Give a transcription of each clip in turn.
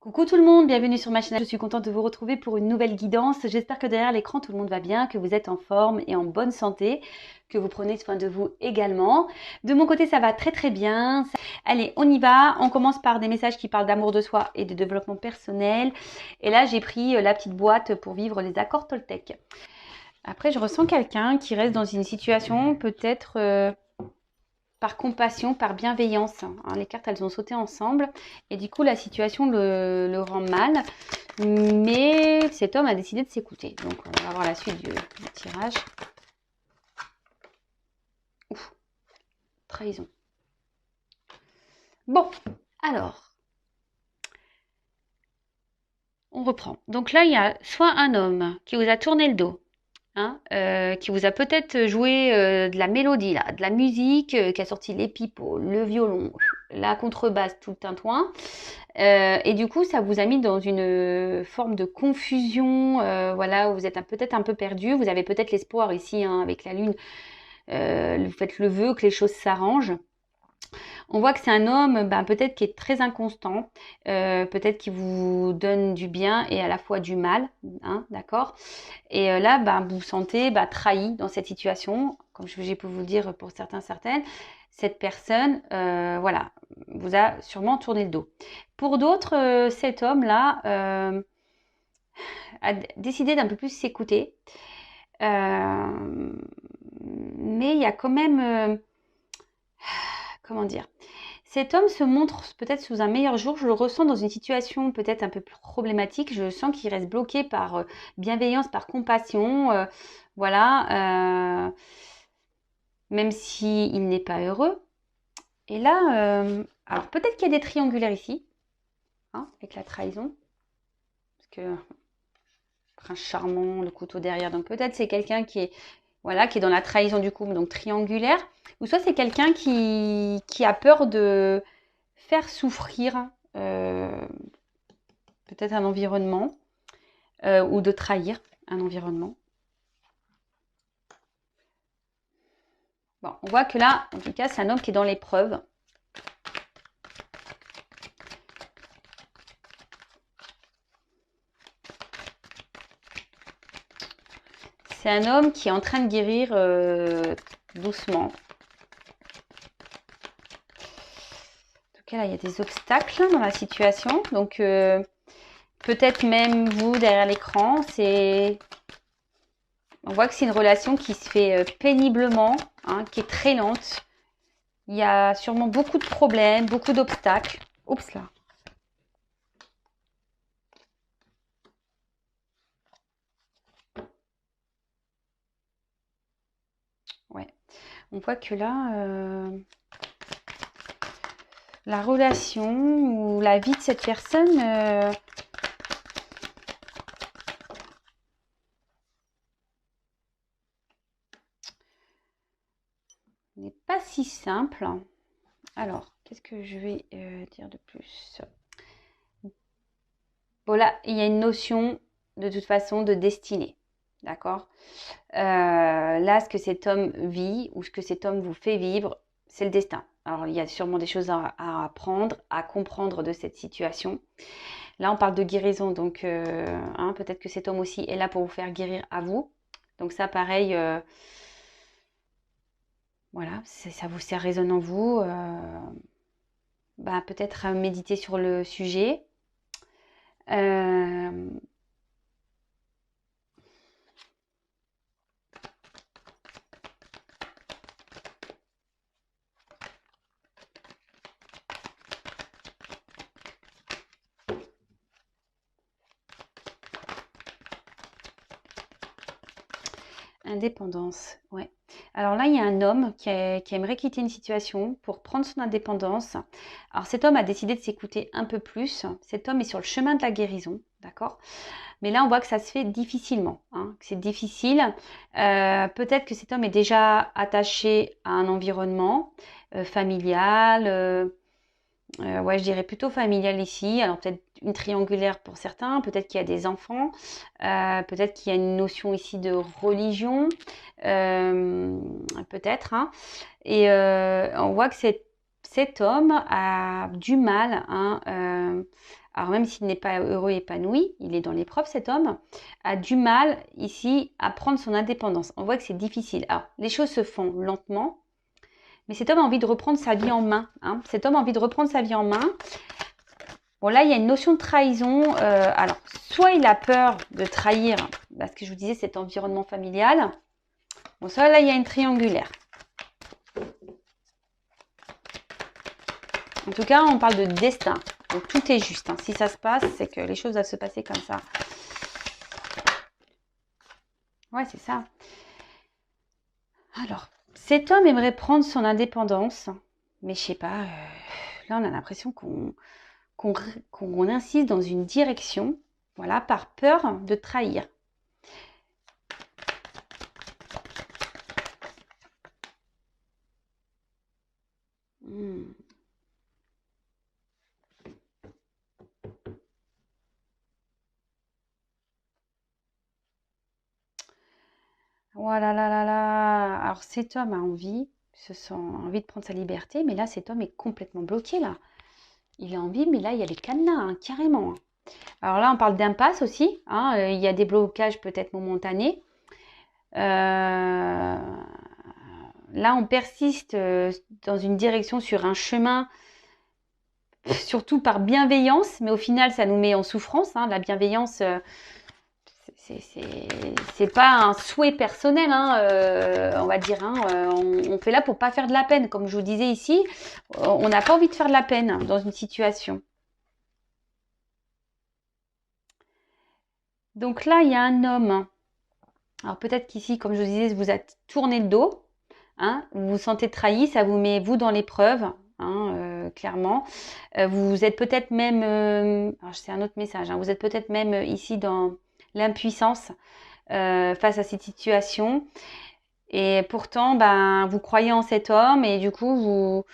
Coucou tout le monde, bienvenue sur ma chaîne. Je suis contente de vous retrouver pour une nouvelle guidance. J'espère que derrière l'écran tout le monde va bien, que vous êtes en forme et en bonne santé, que vous prenez soin de vous également. De mon côté, ça va très très bien. Allez, on y va. On commence par des messages qui parlent d'amour de soi et de développement personnel. Et là, j'ai pris la petite boîte pour vivre les accords Toltec. Après, je ressens quelqu'un qui reste dans une situation peut-être par compassion, par bienveillance. Hein. Les cartes, elles ont sauté ensemble et du coup, la situation le rend mal. Mais cet homme a décidé de s'écouter. Donc, on va voir la suite du tirage. Ouf, trahison. Bon, alors, on reprend. Donc là, il y a soit un homme qui vous a tourné le dos, hein, qui vous a peut-être joué de la mélodie, là, de la musique, qui a sorti les pipeaux, le violon, la contrebasse, tout le tintouin. Et du coup, ça vous a mis dans une forme de confusion, voilà, où vous êtes peut-être un peu perdu. Vous avez peut-être l'espoir ici, hein, avec la lune, vous faites le vœu que les choses s'arrangent. On voit que c'est un homme, peut-être qui est très inconstant, peut-être qui vous donne du bien et à la fois du mal, hein, d'accord. Et là, vous vous sentez trahi dans cette situation, comme j'ai pu vous le dire pour certains, certaines. Cette personne, voilà, vous a sûrement tourné le dos. Pour d'autres, cet homme-là a décidé d'un peu plus s'écouter. Mais il y a quand même, comment dire, cet homme se montre peut-être sous un meilleur jour. Je le ressens dans une situation peut-être un peu plus problématique. Je sens qu'il reste bloqué par bienveillance, par compassion. Voilà. Même s'il n'est pas heureux. Et là, alors peut-être qu'il y a des triangulaires ici, hein, avec la trahison. Parce que prince charmant, le couteau derrière. Donc peut-être c'est quelqu'un qui est, voilà, qui est dans la trahison du couple, donc triangulaire. Ou soit c'est quelqu'un qui a peur de faire souffrir peut-être un environnement ou de trahir un environnement. Bon, on voit que là, en tout cas, c'est un homme qui est dans l'épreuve. C'est un homme qui est en train de guérir doucement. En tout cas, là, il y a des obstacles dans la situation. Donc, peut-être même vous, derrière l'écran, on voit que c'est une relation qui se fait péniblement, hein, qui est très lente. Il y a sûrement beaucoup de problèmes, beaucoup d'obstacles. Oups là. Ouais. On voit que là, la relation ou la vie de cette personne n'est pas si simple. Alors, qu'est-ce que je vais dire de plus? Bon, là, il y a une notion de toute façon de destinée. D'accord? Là, ce que cet homme vit ou ce que cet homme vous fait vivre, c'est le destin. Alors, il y a sûrement des choses à apprendre, à comprendre de cette situation. Là, on parle de guérison, donc hein, peut-être que cet homme aussi est là pour vous faire guérir à vous. Donc ça, pareil, voilà, ça résonne en vous. Peut-être méditer sur le sujet. Indépendance, ouais. Alors là, il y a un homme qui aimerait quitter une situation pour prendre son indépendance. Alors cet homme a décidé de s'écouter un peu plus. Cet homme est sur le chemin de la guérison, d'accord? Mais là, on voit que ça se fait difficilement, hein, que c'est difficile. Peut-être que cet homme est déjà attaché à un environnement familial, ouais, je dirais plutôt familial ici. Alors peut-être une triangulaire pour certains, peut-être qu'il y a des enfants, peut-être qu'il y a une notion ici de religion, euh, peut-être, hein. Et on voit que cet homme a du mal, hein, alors même s'il n'est pas heureux, épanoui, il est dans l'épreuve, cet homme, a du mal ici à prendre son indépendance. On voit que c'est difficile. Alors, les choses se font lentement, mais cet homme a envie de reprendre sa vie en main. Hein. Cet homme a envie de reprendre sa vie en main. Bon, là, il y a une notion de trahison. Alors, soit il a peur de trahir, parce que je vous disais, cet environnement familial. Bon, soit là, il y a une triangulaire. En tout cas, on parle de destin. Donc, tout est juste. Hein. Si ça se passe, c'est que les choses doivent se passer comme ça. Ouais, c'est ça. Alors, cet homme aimerait prendre son indépendance, mais je sais pas, là, on a l'impression qu'on insiste dans une direction, voilà, par peur de trahir. Voilà, là, là, là. Alors cet homme a envie, envie de prendre sa liberté, mais là, cet homme est complètement bloqué, là. Il a envie, mais là, il y a les cadenas, hein, carrément. Hein. Alors là, on parle d'impasse aussi. Hein, il y a des blocages peut-être momentanés. Là, on persiste dans une direction sur un chemin, surtout par bienveillance, mais au final, ça nous met en souffrance. Hein, la bienveillance, c'est pas un souhait personnel, hein, on va dire. Hein, on fait là pour pas faire de la peine. Comme je vous disais ici, on n'a pas envie de faire de la peine dans une situation. Donc là, il y a un homme. Alors peut-être qu'ici, comme je vous disais, vous a tourné le dos. Hein, vous vous sentez trahi, ça vous met vous dans l'épreuve. Hein, clairement. Vous êtes peut-être même, alors c'est un autre message, hein, vous êtes peut-être même ici dans l'impuissance face à cette situation. Et pourtant, ben, vous croyez en cet homme et du coup,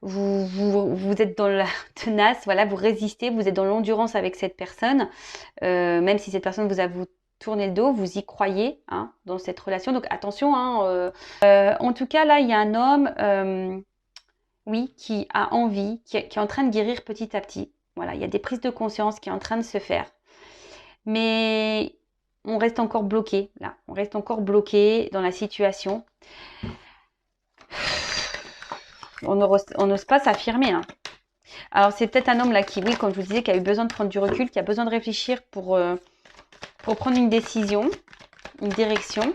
vous êtes dans la tenace, voilà, vous résistez, vous êtes dans l'endurance avec cette personne. Même si cette personne vous tourné le dos, vous y croyez hein, dans cette relation. Donc attention, hein, en tout cas, là, il y a un homme, oui, qui a envie, qui est en train de guérir petit à petit. Voilà, il y a des prises de conscience qui sont en train de se faire. Mais on reste encore bloqué, là. On reste encore bloqué dans la situation. On n'ose pas s'affirmer. Hein. Alors, c'est peut-être un homme là qui, oui, comme je vous disais, qui a eu besoin de prendre du recul, qui a besoin de réfléchir pour prendre une décision, une direction.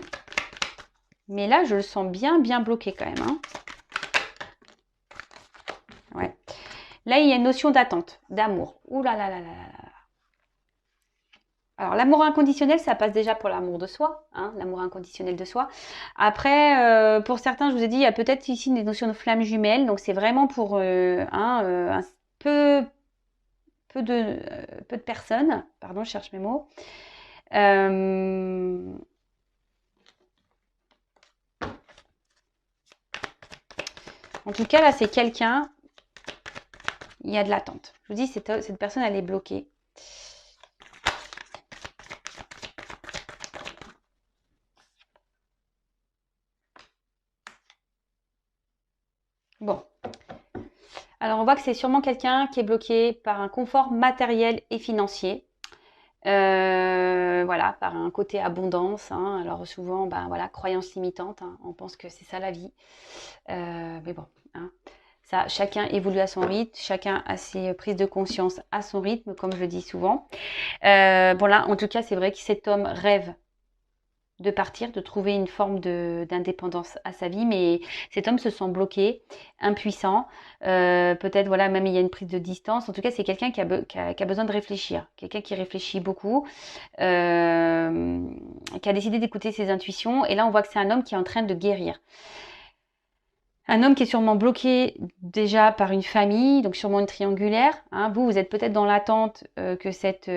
Mais là, je le sens bien bloqué quand même. Hein. Ouais. Là, il y a une notion d'attente, d'amour. Ouh là là là là là. Alors, l'amour inconditionnel, ça passe déjà pour l'amour de soi, hein, l'amour inconditionnel de soi. Après, pour certains, je vous ai dit, il y a peut-être ici des notions de flammes jumelles. Donc, c'est vraiment pour un peu de personnes. Pardon, je cherche mes mots. En tout cas, là, c'est quelqu'un, il y a de l'attente. Je vous dis, cette personne, elle est bloquée. Bon. Alors, on voit que c'est sûrement quelqu'un qui est bloqué par un confort matériel et financier. Voilà, par un côté abondance. Hein. Alors, souvent, ben, voilà, croyance limitante. Hein. On pense que c'est ça la vie. Mais bon, hein. Ça, chacun évolue à son rythme. Chacun a ses prises de conscience à son rythme, comme je le dis souvent. Bon, là, en tout cas, c'est vrai que cet homme rêve de partir, de trouver une forme d'indépendance à sa vie, mais cet homme se sent bloqué, impuissant, peut-être voilà même il y a une prise de distance. En tout cas, c'est quelqu'un qui a besoin de réfléchir, quelqu'un qui réfléchit beaucoup, qui a décidé d'écouter ses intuitions. Et là, on voit que c'est un homme qui est en train de guérir. Un homme qui est sûrement bloqué déjà par une famille, donc sûrement une triangulaire. Hein. Vous êtes peut-être dans l'attente que cet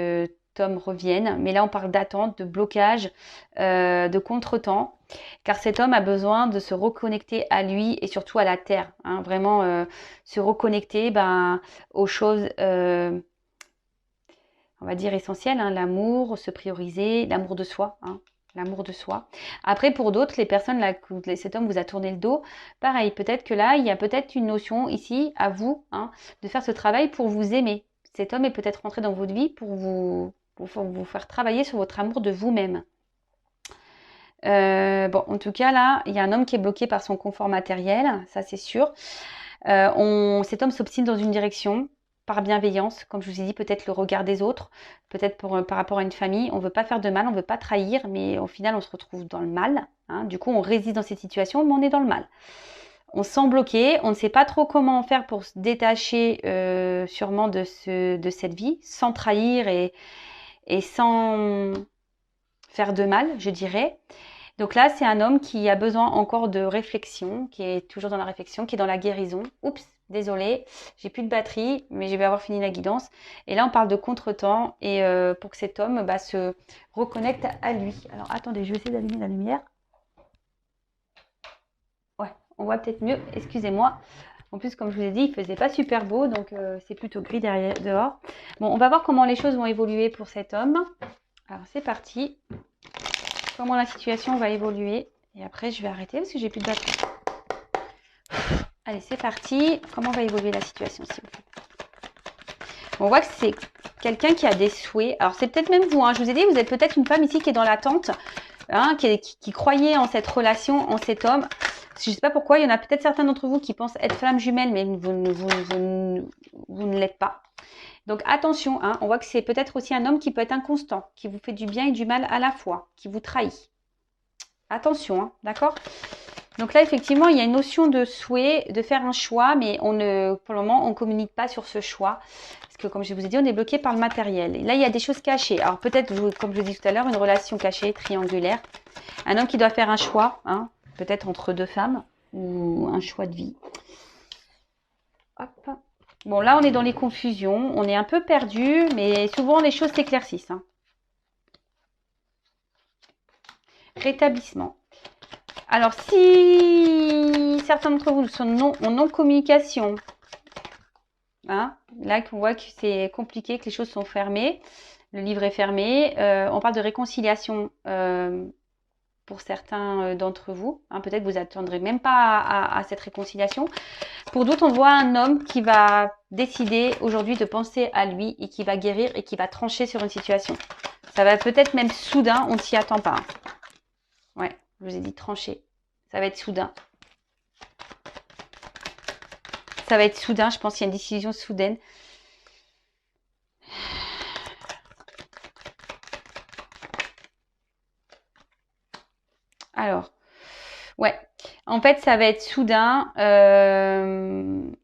homme revienne, mais là on parle d'attente, de blocage, de contretemps, car cet homme a besoin de se reconnecter à lui et surtout à la terre. Hein. Vraiment se reconnecter aux choses, on va dire essentielles, hein, l'amour, se prioriser, l'amour de soi. Hein. L'amour de soi. Après, pour d'autres, les personnes là, cet homme vous a tourné le dos, pareil, peut-être que là, il y a peut-être une notion ici, à vous, hein, de faire ce travail pour vous aimer. cet homme est peut-être rentré dans votre vie pour vous faire travailler sur votre amour de vous-même. Bon, en tout cas, là, il y a un homme qui est bloqué par son confort matériel, ça c'est sûr. Cet homme s'obstine dans une direction, par bienveillance, comme je vous ai dit, peut-être le regard des autres, peut-être par rapport à une famille. On ne veut pas faire de mal, on ne veut pas trahir, mais au final, on se retrouve dans le mal. Hein. Du coup, on résiste dans cette situation, mais on est dans le mal. On se sent bloqué, on ne sait pas trop comment faire pour se détacher sûrement de cette vie, sans trahir et sans faire de mal, je dirais. Donc là, c'est un homme qui a besoin encore de réflexion, qui est toujours dans la réflexion, qui est dans la guérison. Oups, désolé, j'ai plus de batterie, mais je vais avoir fini la guidance. Et là, on parle de contretemps et pour que cet homme se reconnecte à lui. Alors attendez, je vais essayer d'allumer la lumière. Ouais, on voit peut-être mieux, excusez-moi. En plus, comme je vous ai dit, il faisait pas super beau, donc c'est plutôt gris dehors. Bon, on va voir comment les choses vont évoluer pour cet homme. Alors c'est parti. Comment la situation va évoluer. Et après, je vais arrêter parce que j'ai plus de batterie. Allez, c'est parti. Comment va évoluer la situation, s'il vous plaît? On voit que c'est quelqu'un qui a des souhaits. Alors, c'est peut-être même vous. Hein. Je vous ai dit, vous êtes peut-être une femme ici qui est dans l'attente, hein, qui croyait en cette relation, en cet homme. Je ne sais pas pourquoi. Il y en a peut-être certains d'entre vous qui pensent être flamme jumelle, mais vous ne l'êtes pas. Donc attention, hein, on voit que c'est peut-être aussi un homme qui peut être inconstant, qui vous fait du bien et du mal à la fois, qui vous trahit. Attention, hein, d'accord? Donc là, effectivement, il y a une notion de souhait, de faire un choix, mais pour le moment, on ne communique pas sur ce choix. Parce que comme je vous ai dit, on est bloqué par le matériel. Et là, il y a des choses cachées. Alors peut-être, comme je vous ai dit tout à l'heure, une relation cachée, triangulaire. Un homme qui doit faire un choix, hein, peut-être entre deux femmes, ou un choix de vie. Hop. Bon, là, on est dans les confusions. On est un peu perdu, mais souvent, les choses s'éclaircissent. Hein. Rétablissement. Alors, si certains d'entre vous sont en non-communication, hein, là, on voit que c'est compliqué, que les choses sont fermées. Le livre est fermé. On parle de réconciliation pour certains d'entre vous. Hein, peut-être que vous attendrez même pas à cette réconciliation. Pour d'autres, on voit un homme qui va décider aujourd'hui de penser à lui et qui va guérir et qui va trancher sur une situation. Ça va peut-être même soudain, on ne s'y attend pas. Ouais, je vous ai dit trancher. Ça va être soudain. Ça va être soudain, je pense qu'il y a une décision soudaine. Alors, ouais. En fait, ça va être soudain.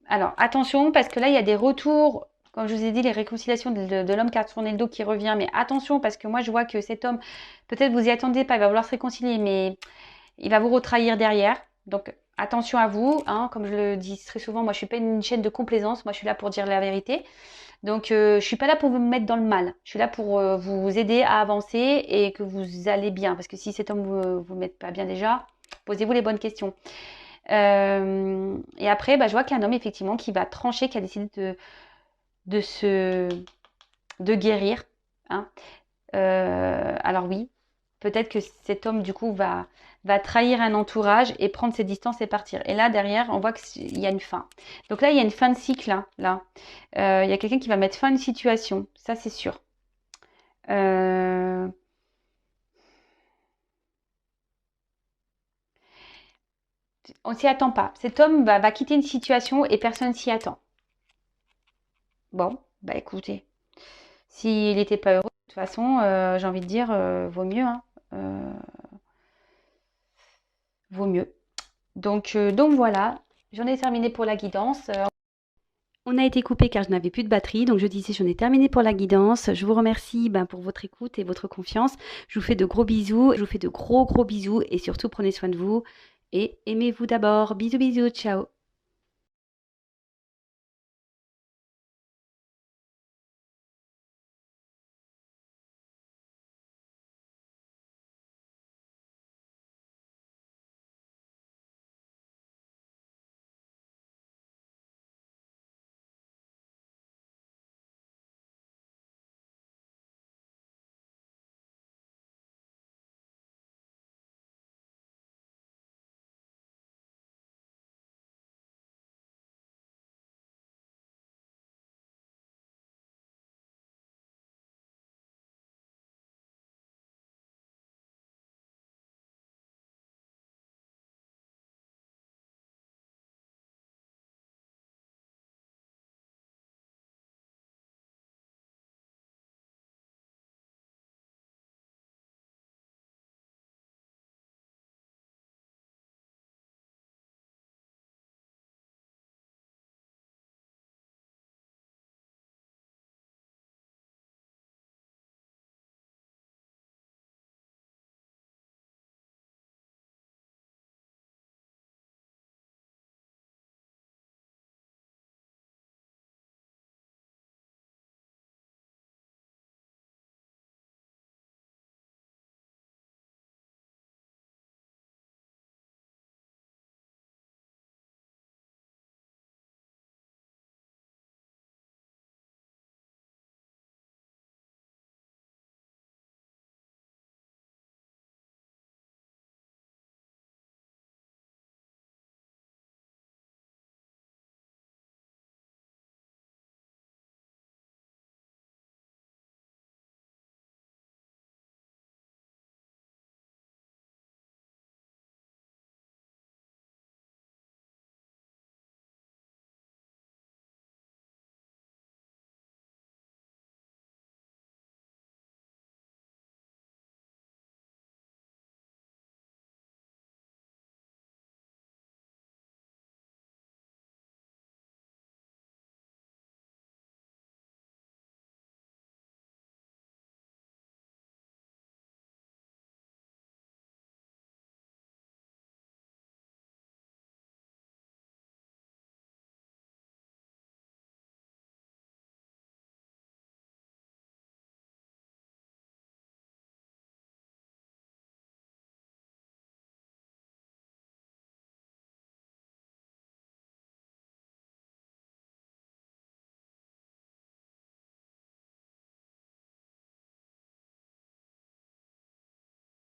Alors, attention, parce que là, il y a des retours. Comme je vous ai dit, les réconciliations de l'homme qui a tourné le dos qui revient. Mais attention, parce que moi, je vois que cet homme, peut-être vous y attendez pas, il va vouloir se réconcilier, mais il va vous retrahir derrière. Donc, attention à vous. Hein, comme je le dis très souvent, moi, je suis pas une chaîne de complaisance. Moi, je suis là pour dire la vérité. Donc, je suis pas là pour vous mettre dans le mal. Je suis là pour vous aider à avancer et que vous allez bien. Parce que si cet homme vous met pas bien déjà, posez-vous les bonnes questions. Et après, je vois qu'il y a un homme effectivement qui va trancher, qui a décidé de guérir. Hein. Alors oui, peut-être que cet homme du coup va trahir un entourage et prendre ses distances et partir. Et là derrière, on voit qu'il y a une fin. Donc là, il y a une fin de cycle. Hein, là, il y a quelqu'un qui va mettre fin à une situation. Ça, c'est sûr. On s'y attend pas. Cet homme va quitter une situation et personne s'y attend. Bon, écoutez, s'il n'était pas heureux, de toute façon, j'ai envie de dire, vaut mieux. Hein, vaut mieux. Donc voilà, j'en ai terminé pour la guidance. On a été coupé car je n'avais plus de batterie, donc je disais j'en ai terminé pour la guidance. Je vous remercie pour votre écoute et votre confiance. Je vous fais de gros bisous, je vous fais de gros bisous et surtout prenez soin de vous et aimez-vous d'abord. Bisous bisous, ciao.